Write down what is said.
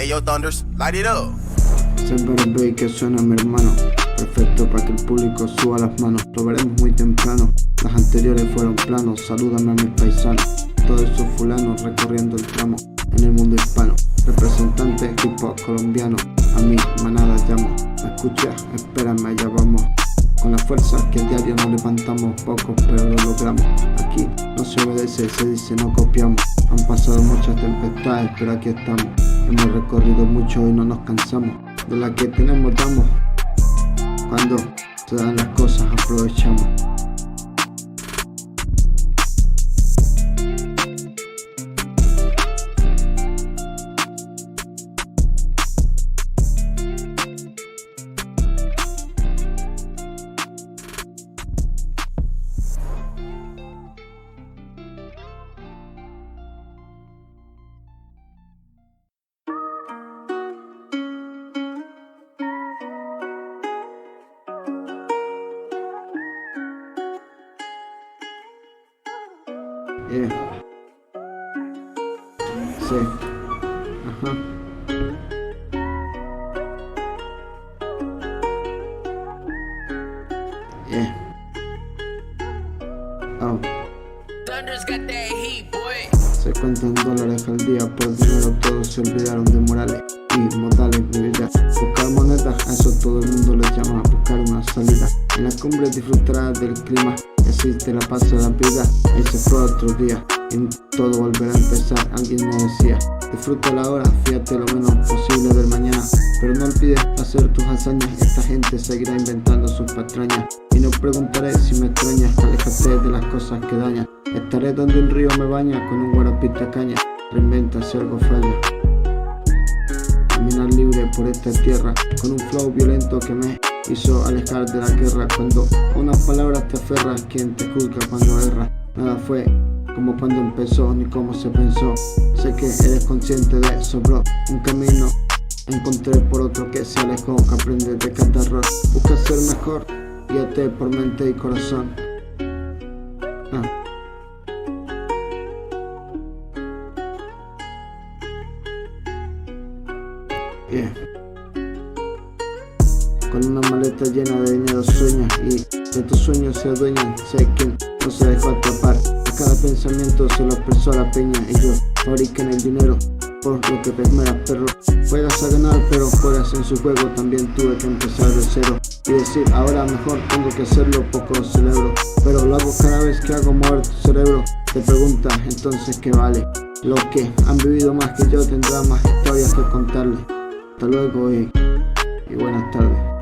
Hey yo, Thunders, light it up. Silver Bay que suena mi hermano, perfecto para que el público suba las manos. Lo veremos muy temprano, las anteriores fueron planos. Salúdame a mis paisanos, todos esos fulanos recorriendo el tramo en el mundo hispano. Representante hip hop colombiano, a mi manada llamo. ¿Me escuchas? Espérame, allá vamos. Con la fuerza que a diario nos levantamos, pocos pero lo logramos. Aquí no se obedece, se dice no copiamos. Han pasado muchas tempestades, pero aquí estamos. Hemos recorrido mucho y no nos cansamos. De la que tenemos damos. Cuando se dan las cosas aprovechamos. Yeah. Sí. Ajá. Yeah. Oh. Thunder's got that heat, boy. Se cuentan dólares al día, por dinero todos se olvidaron de morales y modales de vida. Buscar monedas, a eso todo el mundo le llama, buscar una salida. En la cumbre disfrutarás del clima, y así te la pasa la vida. Ese fue otro día, y todo volverá a empezar. Alguien me decía, disfruta la hora, fíjate lo menos posible del mañana. Pero no olvides hacer tus hazañas, esta gente seguirá inventando sus patrañas. Y no preguntaré si me extrañas, aléjate de las cosas que dañan. Estaré donde un río me baña, con un guarapita caña. Reinventa si algo falla. Caminar libre por esta tierra, con un flow violento que me hizo alejar de la guerra. Cuando a unas palabras te aferras, quien te juzga cuando erra. Nada fue como cuando empezó, ni como se pensó. Sé que eres consciente de eso, bro. Un camino encontré por otro que se alejó, que aprende de cada error. Busca ser mejor, guíate por mente y corazón. Yeah. Con una maleta llena de dinero sueñas y de tus sueños se adueñan. Sé quien no se dejó atrapar, a cada pensamiento se lo expresó a la peña. Ellos fabrican el dinero por lo que te esmeras, perro. Juegas a ganar pero juegas en su juego. También tuve que empezar de cero y decir ahora mejor tengo que hacerlo. Poco celebro, pero lo hago cada vez que hago mover tu cerebro. Te preguntas entonces qué vale. Los que han vivido más que yo tendrán más historias que contarle. Hasta luego y buenas tardes.